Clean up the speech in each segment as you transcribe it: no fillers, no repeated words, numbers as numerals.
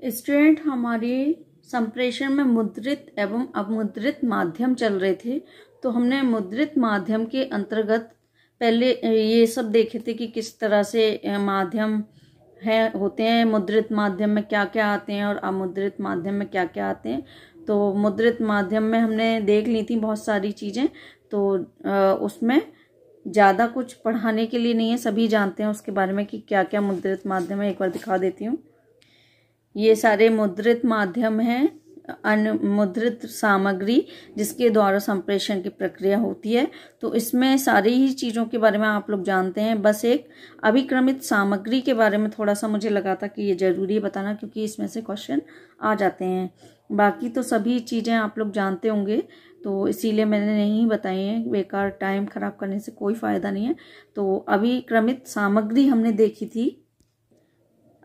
Student, हमारे संप्रेषण में मुद्रित एवं अमुद्रित माध्यम चल रहे थे। तो हमने मुद्रित माध्यम के अंतर्गत पहले ये सब देखे थे कि किस तरह से माध्यम होते हैं, मुद्रित माध्यम में क्या क्या आते हैं और अमुद्रित माध्यम में क्या क्या आते हैं। तो मुद्रित माध्यम में हमने देख ली थी बहुत सारी चीज़ें, तो उसमें ज़्यादा कुछ पढ़ाने के लिए नहीं है, सभी जानते हैं उसके बारे में कि क्या क्या मुद्रित माध्यम है। एक बार दिखा देती हूँ। ये सारे मुद्रित माध्यम हैं, अनमुद्रित सामग्री जिसके द्वारा संप्रेषण की प्रक्रिया होती है। तो इसमें सारी ही चीज़ों के बारे में आप लोग जानते हैं। बस एक अभिक्रमित सामग्री के बारे में थोड़ा सा मुझे लगा था कि ये ज़रूरी है बताना, क्योंकि इसमें से क्वेश्चन आ जाते हैं। बाकी तो सभी चीज़ें आप लोग जानते होंगे, तो इसीलिए मैंने नहीं बताई है। बेकार टाइम ख़राब करने से कोई फ़ायदा नहीं है। तो अभिक्रमित सामग्री हमने देखी थी।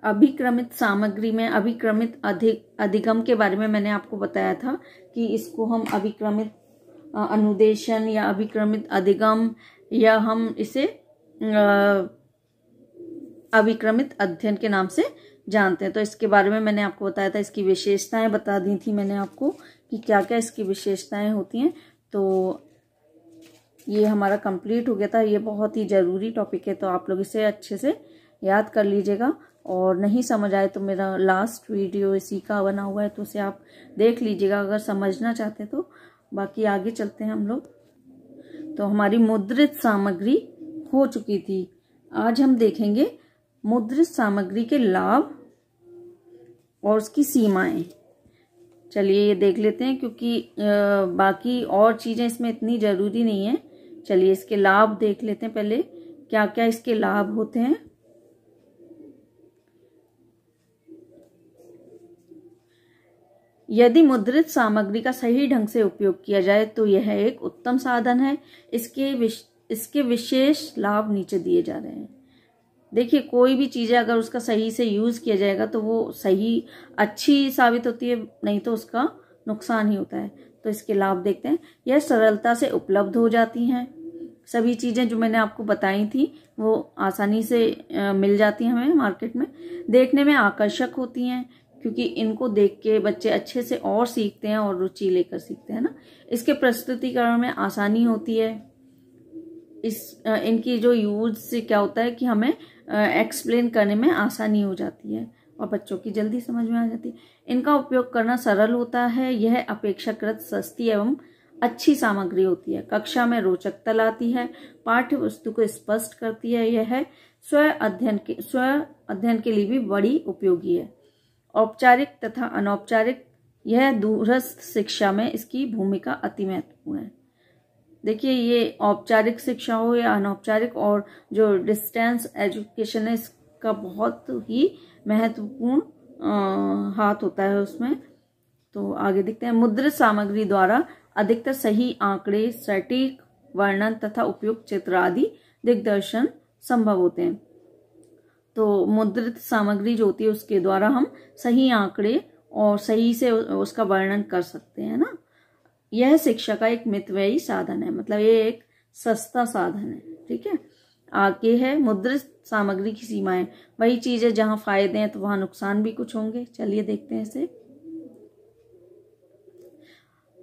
अभिक्रमित सामग्री में अभिक्रमित अधिगम के बारे में मैंने आपको बताया था कि इसको हम अभिक्रमित अनुदेशन या अभिक्रमित अधिगम, या हम इसे अभिक्रमित अध्ययन के नाम से जानते हैं। तो इसके बारे में मैंने आपको बताया था, इसकी विशेषताएं बता दी थी मैंने आपको कि क्या क्या इसकी विशेषताएं होती हैं। तो ये हमारा कंप्लीट हो गया था। ये बहुत ही ज़रूरी टॉपिक है, तो आप लोग इसे अच्छे से याद कर लीजिएगा। और नहीं समझ आए तो मेरा लास्ट वीडियो इसी का बना हुआ है, तो उसे आप देख लीजिएगा अगर समझना चाहते हैं तो। बाकी आगे चलते हैं हम लोग। तो हमारी मुद्रित सामग्री हो चुकी थी। आज हम देखेंगे मुद्रित सामग्री के लाभ और उसकी सीमाएं। चलिए ये देख लेते हैं, क्योंकि बाकी और चीज़ें इसमें इतनी ज़रूरी नहीं है। चलिए इसके लाभ देख लेते हैं पहले, क्या क्या इसके लाभ होते हैं। यदि मुद्रित सामग्री का सही ढंग से उपयोग किया जाए तो यह एक उत्तम साधन है। इसके विशेष लाभ नीचे दिए जा रहे हैं। देखिए, कोई भी चीज़ अगर उसका सही से यूज़ किया जाएगा तो वो सही अच्छी साबित होती है, नहीं तो उसका नुकसान ही होता है। तो इसके लाभ देखते हैं। यह सरलता से उपलब्ध हो जाती हैं। सभी चीज़ें जो मैंने आपको बताई थी वो आसानी से मिल जाती हैं हमें मार्केट में। देखने में आकर्षक होती हैं, क्योंकि इनको देख के बच्चे अच्छे से और सीखते हैं और रुचि लेकर सीखते हैं ना। इसके प्रस्तुतिकरण में आसानी होती है। इनकी जो यूज से क्या होता है कि हमें एक्सप्लेन करने में आसानी हो जाती है और बच्चों की जल्दी समझ में आ जाती है। इनका उपयोग करना सरल होता है। यह अपेक्षाकृत सस्ती एवं अच्छी सामग्री होती है। कक्षा में रोचकता लाती है। पाठ्य वस्तु को स्पष्ट करती है। यह स्व अध्ययन के लिए भी बड़ी उपयोगी है। औपचारिक तथा अनौपचारिक, यह दूरस्थ शिक्षा में इसकी भूमिका अति महत्वपूर्ण है। देखिए, ये औपचारिक शिक्षा हो या अनौपचारिक, और जो डिस्टेंस एजुकेशन है इसका बहुत ही महत्वपूर्ण हाथ होता है उसमें। तो आगे देखते हैं। मुद्रित सामग्री द्वारा अधिकतर सही आंकड़े, सटीक वर्णन तथा उपयुक्त चित्र आदि दिग्दर्शन संभव होते हैं। तो मुद्रित सामग्री जो होती है उसके द्वारा हम सही आंकड़े और सही से उसका वर्णन कर सकते हैं ना। यह शिक्षा का एक मितव्ययी साधन है, मतलब ये एक सस्ता साधन है। ठीक है, आगे है मुद्रित सामग्री की सीमाएं। वही चीज है, जहां फायदे हैं तो वहां नुकसान भी कुछ होंगे। चलिए देखते हैं इसे।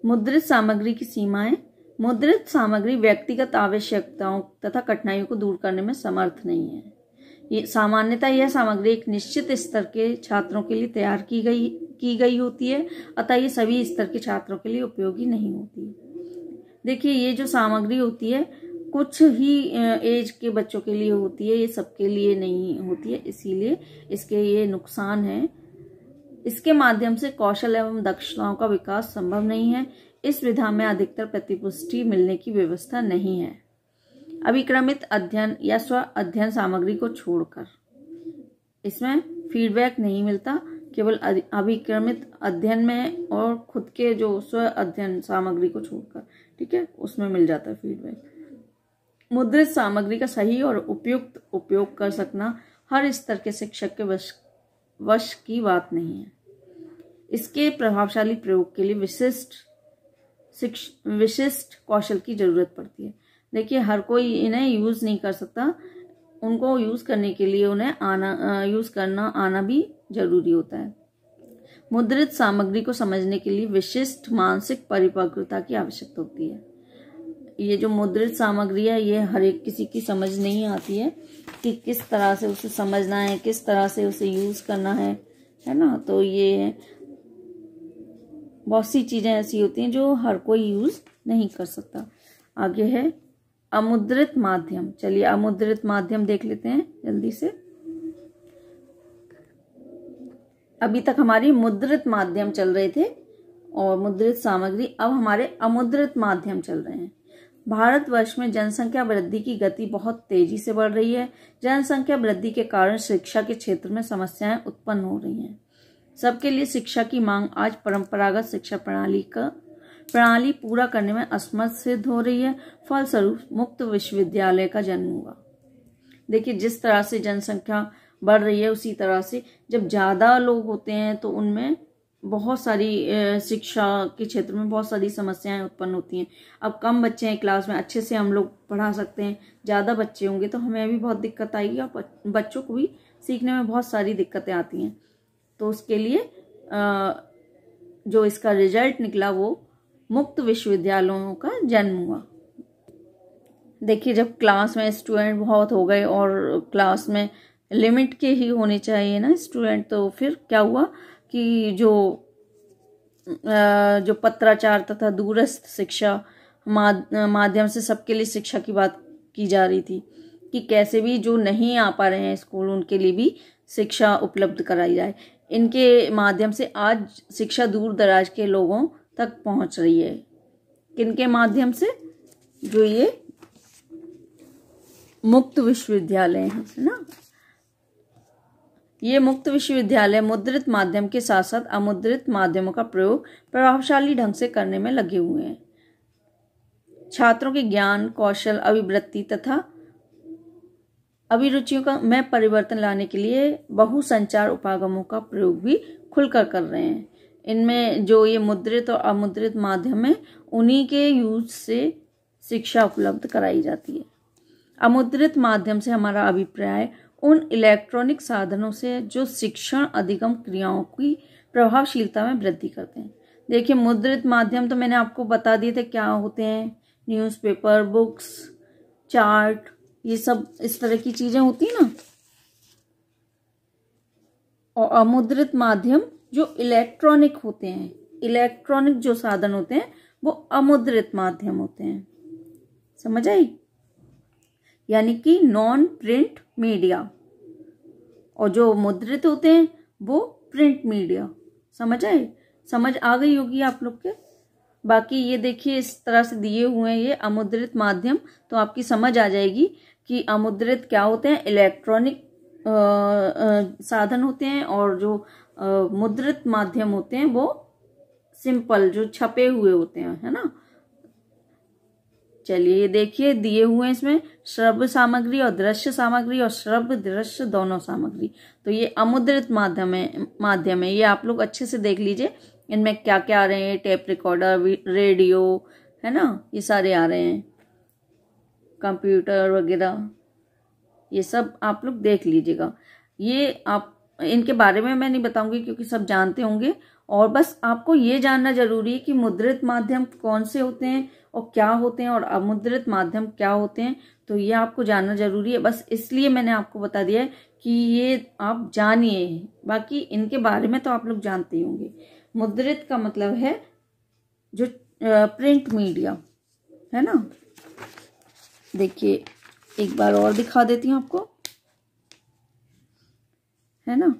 मुद्रित सामग्री की सीमाएं। मुद्रित सामग्री व्यक्तिगत आवश्यकताओं तथा कठिनाइयों को दूर करने में समर्थ नहीं है। ये सामान्यतः यह सामग्री एक निश्चित स्तर के छात्रों के लिए तैयार की गई होती है, अतः ये सभी स्तर के छात्रों के लिए उपयोगी नहीं होती। देखिए, ये जो सामग्री होती है कुछ ही एज के बच्चों के लिए होती है, ये सबके लिए नहीं होती है, इसीलिए इसके ये नुकसान है। इसके माध्यम से कौशल एवं दक्षताओं का विकास संभव नहीं है। इस विधा में अधिकतर प्रतिपुष्टि मिलने की व्यवस्था नहीं है। अभिक्रमित अध्ययन या स्व अध्ययन सामग्री को छोड़कर इसमें फीडबैक नहीं मिलता। केवल अभिक्रमित अध्ययन में और खुद के जो स्व अध्ययन सामग्री को छोड़कर, ठीक है, उसमें मिल जाता है फीडबैक। मुद्रित सामग्री का सही और उपयुक्त उपयोग कर सकना हर स्तर के शिक्षक के वश की बात नहीं है। इसके प्रभावशाली प्रयोग के लिए विशिष्ट कौशल की जरूरत पड़ती है। देखिए, हर कोई इन्हें यूज नहीं कर सकता। उनको यूज करने के लिए उन्हें यूज करना आना भी जरूरी होता है। मुद्रित सामग्री को समझने के लिए विशिष्ट मानसिक परिपक्वता की आवश्यकता होती है। ये जो मुद्रित सामग्री है ये हर एक किसी की समझ नहीं आती है कि किस तरह से उसे समझना है, किस तरह से उसे यूज करना है ना। तो ये बहुत सी चीजें ऐसी होती हैं जो हर कोई यूज नहीं कर सकता। आगे है अमुद्रित माध्यम। चलिए अमुद्रित माध्यम देख लेते हैं जल्दी से। अभी तक हमारी मुद्रित माध्यम चल रहे थे और मुद्रित सामग्री, अब हमारे अमुद्रित माध्यम चल रहे हैं। भारतवर्ष में जनसंख्या वृद्धि की गति बहुत तेजी से बढ़ रही है। जनसंख्या वृद्धि के कारण शिक्षा के क्षेत्र में समस्याएं उत्पन्न हो रही हैं। सबके लिए शिक्षा की मांग आज परंपरागत शिक्षा प्रणाली पूरा करने में असमर्थ सिद्ध हो रही है। फलस्वरूप मुक्त विश्वविद्यालय का जन्म हुआ। देखिए जिस तरह से जनसंख्या बढ़ रही है उसी तरह से जब ज्यादा लोग होते हैं तो उनमें बहुत सारी शिक्षा के क्षेत्र में बहुत सारी समस्याएं उत्पन्न होती हैं। अब कम बच्चे हैं क्लास में, अच्छे से हम लोग पढ़ा सकते हैं। ज़्यादा बच्चे होंगे तो हमें भी बहुत दिक्कत आएगी और बच्चों को भी सीखने में बहुत सारी दिक्कतें आती हैं। तो उसके लिए जो इसका रिजल्ट निकला वो मुक्त विश्वविद्यालयों का जन्म हुआ। देखिए जब क्लास में स्टूडेंट बहुत हो गए और क्लास में लिमिट के ही होने चाहिए ना स्टूडेंट, तो फिर क्या हुआ कि जो पत्राचार तथा दूरस्थ शिक्षा माध्यम से सबके लिए शिक्षा की बात की जा रही थी कि कैसे भी जो नहीं आ पा रहे हैं स्कूल उनके लिए भी शिक्षा उपलब्ध कराई जाए। इनके माध्यम से आज शिक्षा दूर दराज के लोगों तक पहुंच रही है। किनके माध्यम से? जो ये मुक्त विश्वविद्यालय है ना। ये मुक्त विश्वविद्यालय मुद्रित माध्यम के साथ साथ अमुद्रित माध्यमों का प्रयोग प्रभावशाली ढंग से करने में लगे हुए हैं। छात्रों के ज्ञान, कौशल, अभिवृत्ति तथा अभिरुचियों में परिवर्तन लाने के लिए बहुसंचार उपागमों का प्रयोग भी खुलकर कर रहे हैं। इनमें जो ये मुद्रित और अमुद्रित माध्यम है उन्हीं के यूज से शिक्षा उपलब्ध कराई जाती है। अमुद्रित माध्यम से हमारा अभिप्राय उन इलेक्ट्रॉनिक साधनों से जो शिक्षण अधिगम क्रियाओं की प्रभावशीलता में वृद्धि करते हैं। देखिए मुद्रित माध्यम तो मैंने आपको बता दिए थे क्या होते हैं। न्यूज़पेपर, बुक्स, चार्ट, ये सब इस तरह की चीजें होती है ना। और अमुद्रित माध्यम जो इलेक्ट्रॉनिक होते हैं, इलेक्ट्रॉनिक जो साधन होते हैं वो अमुद्रित माध्यम होते हैं। समझ आई? यानी कि नॉन प्रिंट मीडिया। और जो मुद्रित होते हैं वो प्रिंट मीडिया। समझ आए? समझ आ गई होगी आप लोग के। बाकी ये देखिए इस तरह से दिए हुए हैं ये अमुद्रित माध्यम, तो आपकी समझ आ जाएगी कि अमुद्रित क्या होते हैं। इलेक्ट्रॉनिक साधन होते हैं और जो मुद्रित माध्यम होते हैं वो सिंपल जो छपे हुए होते हैं, है ना। चलिए देखिए दिए हुए हैं इसमें श्रव्य सामग्री और दृश्य सामग्री और श्रव्य दृश्य दोनों सामग्री। तो ये अमुद्रित माध्यम है। ये आप लोग अच्छे से देख लीजिए इनमें क्या क्या आ रहे हैं। टेप रिकॉर्डर, रेडियो, है ना, ये सारे आ रहे हैं, कंप्यूटर वगैरह, ये सब आप लोग देख लीजिएगा। ये आप इनके बारे में मैं नहीं बताऊंगी क्योंकि सब जानते होंगे। और बस आपको ये जानना जरूरी है कि मुद्रित माध्यम कौन से होते हैं और क्या होते हैं और अमुद्रित माध्यम क्या होते हैं। तो ये आपको जानना जरूरी है। बस इसलिए मैंने आपको बता दिया है कि ये आप जानिए। बाकी इनके बारे में तो आप लोग जानते ही होंगे। मुद्रित का मतलब है जो प्रिंट मीडिया, है ना। देखिए एक बार और दिखा देती हूँ आपको, है ना।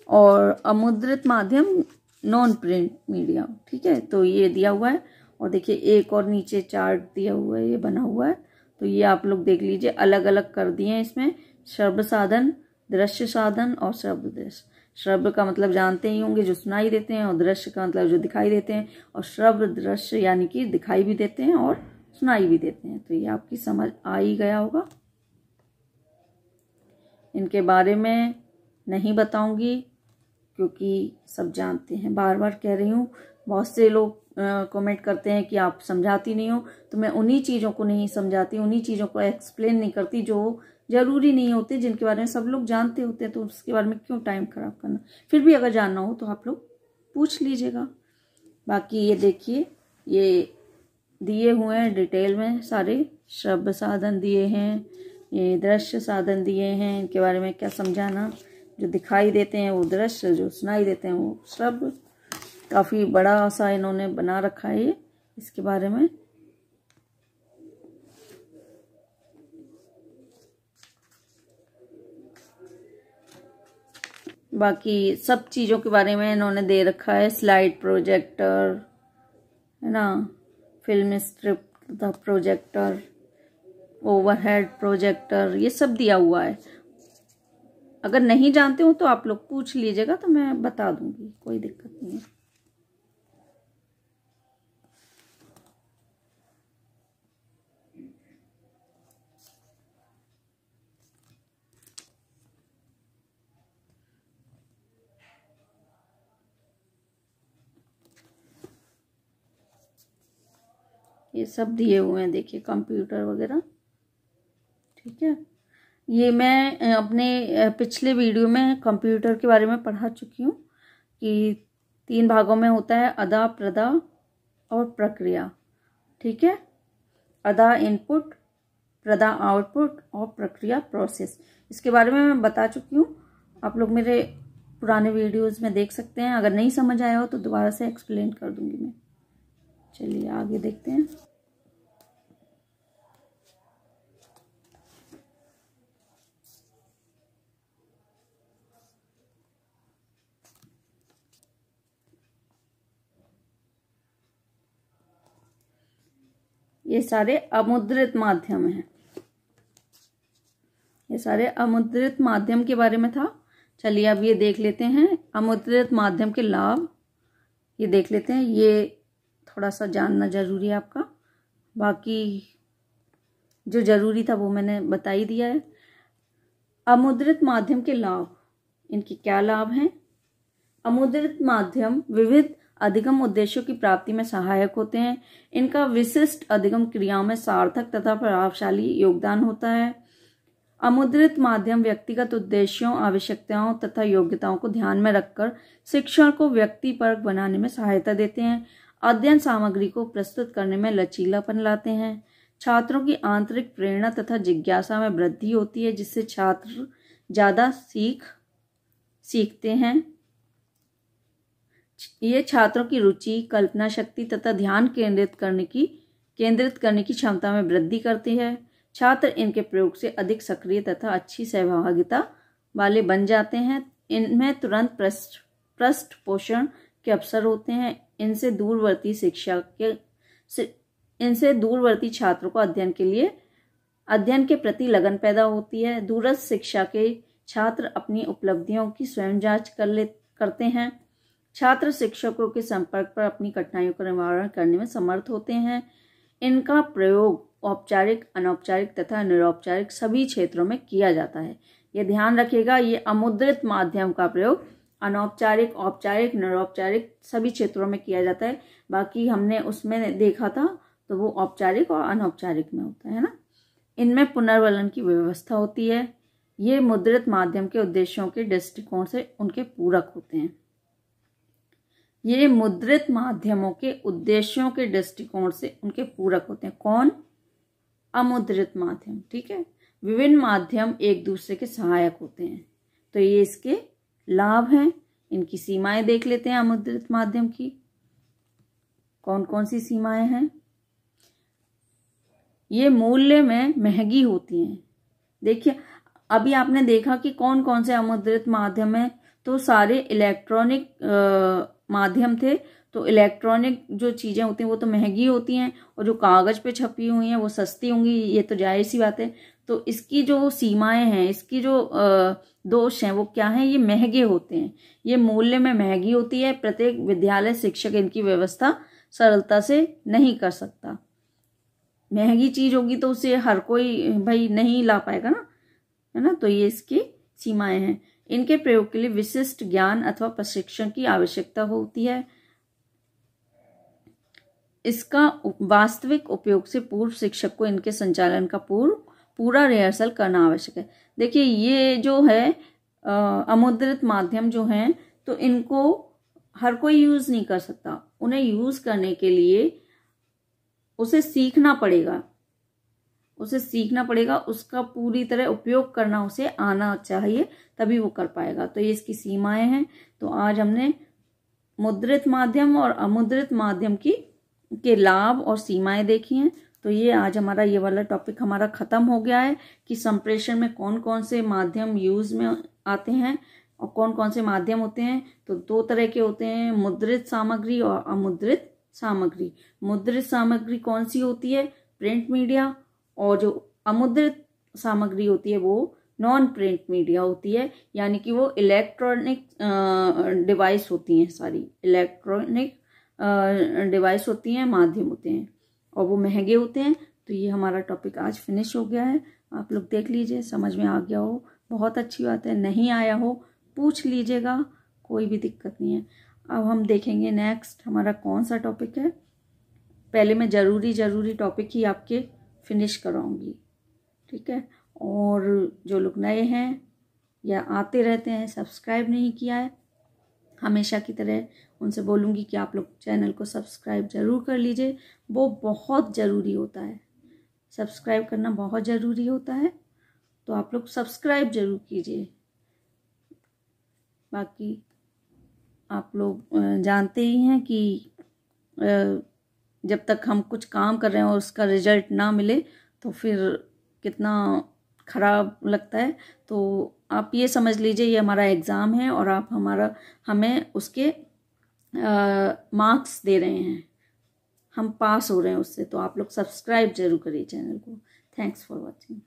और अमुद्रित माध्यम नॉन प्रिंट मीडिया, ठीक है। तो ये दिया हुआ है और देखिए एक और नीचे चार्ट दिया हुआ है, ये बना हुआ है। तो ये आप लोग देख लीजिए, अलग अलग कर दिए हैं इसमें। श्रव्य साधन, दृश्य साधन और श्रव्य दृश्य। श्रव्य का मतलब जानते ही होंगे जो सुनाई देते हैं, और दृश्य का मतलब जो दिखाई देते हैं, और श्रव्य दृश्य यानी कि दिखाई भी देते हैं और सुनाई भी देते हैं। तो ये आपकी समझ आ ही गया होगा। इनके बारे में नहीं बताऊंगी क्योंकि सब जानते हैं। बार बार कह रही हूँ, बहुत से लोग कमेंट करते हैं कि आप समझाती नहीं हो, तो मैं उन्हीं चीज़ों को नहीं समझाती, उन्हीं चीज़ों को एक्सप्लेन नहीं करती जो जरूरी नहीं होते, जिनके बारे में सब लोग जानते होते हैं। तो उसके बारे में क्यों टाइम खराब करना। फिर भी अगर जानना हो तो आप लोग पूछ लीजिएगा। बाकी ये देखिए, ये दिए हुए हैं डिटेल में, सारे श्रव्य साधन दिए हैं, ये दृश्य साधन दिए हैं, इनके बारे में क्या समझाना। जो दिखाई देते हैं वो दृश्य, जो सुनाई देते हैं वो श्रव्य। काफ़ी बड़ा सा इन्होंने बना रखा है ये इसके बारे में। बाकी सब चीज़ों के बारे में इन्होंने दे रखा है, स्लाइड प्रोजेक्टर है ना, फिल्म स्ट्रिप तथा प्रोजेक्टर, ओवरहेड प्रोजेक्टर, ये सब दिया हुआ है। अगर नहीं जानते हो तो आप लोग पूछ लीजिएगा, तो मैं बता दूंगी, कोई दिक्कत नहीं है। ये सब दिए हुए हैं, देखिए कंप्यूटर वगैरह, ठीक है। ये मैं अपने पिछले वीडियो में कंप्यूटर के बारे में पढ़ा चुकी हूँ कि 3 भागों में होता है, अदा, प्रदा और प्रक्रिया, ठीक है। अदा इनपुट, प्रदा आउटपुट और प्रक्रिया प्रोसेस। इसके बारे में मैं बता चुकी हूँ, आप लोग मेरे पुराने वीडियोस में देख सकते हैं। अगर नहीं समझ आया हो तो दोबारा से एक्सप्लेन कर दूंगी मैं। चलिए आगे देखते हैं। ये सारे अमुद्रित माध्यम हैं, ये सारे अमुद्रित माध्यम के बारे में था। चलिए अब ये देख लेते हैं अमुद्रित माध्यम के लाभ, ये देख लेते हैं। ये थोड़ा सा जानना जरूरी है आपका, बाकी जो जरूरी था वो मैंने बता ही दिया है। अमुद्रित माध्यम के लाभ, इनके क्या लाभ हैं। अमुद्रित माध्यम विविध अधिगम उद्देश्यों की प्राप्ति में सहायक होते हैं। इनका विशिष्ट अधिगम क्रियाओं में सार्थक तथा प्रभावशाली योगदान होता है। अमुद्रित माध्यम व्यक्तिगत उद्देश्यों, आवश्यकताओं तथा योग्यताओं को ध्यान में रखकर शिक्षण को व्यक्तिपरक बनाने में सहायता देते हैं। अध्ययन सामग्री को प्रस्तुत करने में लचीलापन लाते हैं। छात्रों की आंतरिक प्रेरणा तथा जिज्ञासा में वृद्धि होती है, जिससे छात्र ज्यादा सीखते हैं। ये छात्रों की रुचि, कल्पना शक्ति तथा ध्यान केंद्रित करने की क्षमता में वृद्धि करती है। छात्र इनके प्रयोग से अधिक सक्रिय तथा अच्छी सहभागिता वाले बन जाते हैं। इनमें तुरंत पृष्ठ पोषण के अवसर होते हैं। इनसे दूरवर्ती छात्रों को अध्ययन के प्रति लगन पैदा होती है। दूरस्थ शिक्षा के छात्र अपनी उपलब्धियों की स्वयं जांच करते हैं। छात्र शिक्षकों के संपर्क पर अपनी कठिनाइयों का निवारण करने में समर्थ होते हैं। इनका प्रयोग औपचारिक, अनौपचारिक तथा निरौपचारिक सभी क्षेत्रों में किया जाता है। ये ध्यान रखिएगा, ये अमुद्रित माध्यम का प्रयोग अनौपचारिक, औपचारिक, निरौपचारिक सभी क्षेत्रों में किया जाता है। बाकी हमने उसमें देखा था तो वो औपचारिक और अनौपचारिक में होता है ना। इनमें पुनर्वलन की व्यवस्था होती है। ये मुद्रित माध्यम के उद्देश्यों के दृष्टिकोण से उनके पूरक होते हैं। ये मुद्रित माध्यमों के उद्देश्यों के दृष्टिकोण से उनके पूरक होते हैं। कौन? अमुद्रित माध्यम, ठीक है। विभिन्न माध्यम एक दूसरे के सहायक होते हैं, तो ये इसके लाभ हैं। इनकी सीमाएं देख लेते हैं अमुद्रित माध्यम की। कौन कौन सी सीमाएं हैं? ये मूल्य में महंगी होती हैं। देखिए अभी आपने देखा कि कौन कौन से अमुद्रित माध्यम है, तो सारे इलेक्ट्रॉनिक माध्यम थे। तो इलेक्ट्रॉनिक जो चीजें होती हैं वो तो महंगी होती हैं, और जो कागज पे छपी हुई हैं वो सस्ती होंगी, ये तो जाहिर सी बात है। तो इसकी जो सीमाएं हैं, इसकी जो दोष हैं वो क्या हैं? ये महंगे होते हैं, ये मूल्य में महंगी होती है। प्रत्येक विद्यालय शिक्षक इनकी व्यवस्था सरलता से नहीं कर सकता। महंगी चीज होगी तो उसे हर कोई भाई नहीं ला पाएगा ना, है ना। तो ये इसकी सीमाएं हैं। इनके प्रयोग के लिए विशिष्ट ज्ञान अथवा प्रशिक्षण की आवश्यकता होती है। इसका वास्तविक उपयोग से पूर्व शिक्षक को इनके संचालन का पूरा रिहर्सल करना आवश्यक है। देखिए ये जो है अमुद्रित माध्यम जो हैं, तो इनको हर कोई यूज नहीं कर सकता। उन्हें यूज करने के लिए उसे सीखना पड़ेगा, उसका पूरी तरह उपयोग करना उसे आना चाहिए, तभी वो कर पाएगा। तो ये इसकी सीमाएं हैं। तो आज हमने मुद्रित माध्यम और अमुद्रित माध्यम के लाभ और सीमाएं देखी हैं। तो ये आज हमारा ये वाला टॉपिक हमारा खत्म हो गया है कि संप्रेषण में कौन कौन से माध्यम यूज में आते हैं और कौन कौन से माध्यम होते हैं। तो 2 तरह के होते हैं, मुद्रित सामग्री और अमुद्रित सामग्री। मुद्रित सामग्री कौन सी होती है? Print media. और जो अमुद्रित सामग्री होती है वो नॉन प्रिंट मीडिया होती है, यानी कि वो इलेक्ट्रॉनिक डिवाइस होती हैं, सारी इलेक्ट्रॉनिक डिवाइस होती हैं, माध्यम होते हैं, और वो महंगे होते हैं। तो ये हमारा टॉपिक आज फिनिश हो गया है। आप लोग देख लीजिए, समझ में आ गया हो, बहुत अच्छी बात है। नहीं आया हो पूछ लीजिएगा, कोई भी दिक्कत नहीं है। अब हम देखेंगे नेक्स्ट हमारा कौन सा टॉपिक है। पहले मैं जरूरी टॉपिक ही आपके फिनिश कराऊंगी, ठीक है। और जो लोग नए हैं या आते रहते हैं, सब्सक्राइब नहीं किया है, हमेशा की तरह उनसे बोलूँगी कि आप लोग चैनल को सब्सक्राइब ज़रूर कर लीजिए। वो बहुत ज़रूरी होता है, सब्सक्राइब करना बहुत ज़रूरी होता है। तो आप लोग सब्सक्राइब ज़रूर कीजिए। बाकी आप लोग जानते ही हैं कि जब तक हम कुछ काम कर रहे हैं और उसका रिजल्ट ना मिले तो फिर कितना खराब लगता है। तो आप ये समझ लीजिए ये हमारा एग्ज़ाम है और आप हमें उसके मार्क्स दे रहे हैं, हम पास हो रहे हैं उससे। तो आप लोग सब्सक्राइब जरूर करिए चैनल को। Thanks for watching.